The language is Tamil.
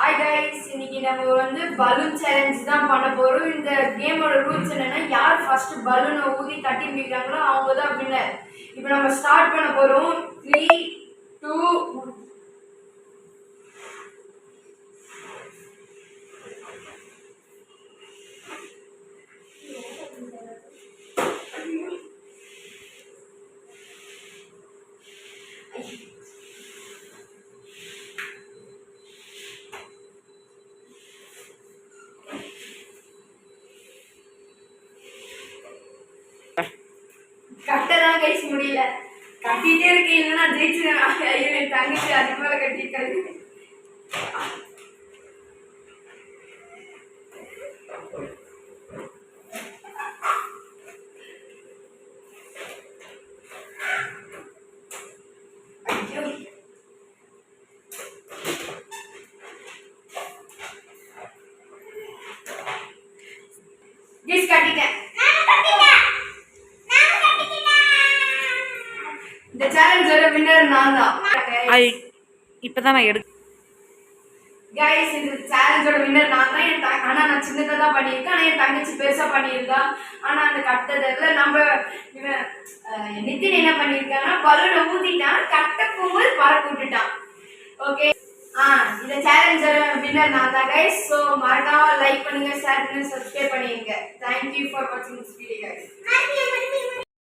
ஹாய் கைஸ், இன்னைக்கு நம்ம பலூன் சேலஞ்ச் தான் பண்ண போறோம். இந்த கேமோட ரூல்ஸ் என்னன்னா, யார் ஃபர்ஸ்ட் பலூனை ஊதி கட்டி முடிக்கிறாங்களோ அவங்க தான் வின்னர். இப்போ நம்ம ஸ்டார்ட் பண்ண போறோம். 3 2 கட்டதான் கைஸ் முடியல. கட்டிட்டே இருக்கேன், இல்லைன்னா ஜெயிச்சிருவேன். என் தங்கச்சி அது மேல கட்டிருக்காரு. கெஸ் கட்டிட்டேன். இந்த சேலஞ்சோட வின்னர் நான் தான். இப்பதான் நான் கைஸ், இந்த சேலஞ்சோட வின்னர் நான் தான். ஆனா நான் சின்னதா தான் பண்ணியிருக்கேன். ஆனா என் தங்கச்சி பெருசா பண்ணியிருக்கா. ஆனா அந்த கட்டதுல நம்ம நிதின் என்ன பண்ணியிருக்காங்கன்னா, பலூனை ஊத்திட்டான், கட்ட போகும்போது பறக்க விட்டுட்டான். ஓகே, இந்த சேலஞ்சோட வின்னர் நான் தான் கைஸ். ஸோ மறக்காம லைக் பண்ணுங்க, ஷேர் பண்ணுங்க, சப்ஸ்கிரைப் பண்ணிடுங்க. தேங்க்யூ ஃபார் வாட்சிங் திஸ் வீடியோ கைஸ்.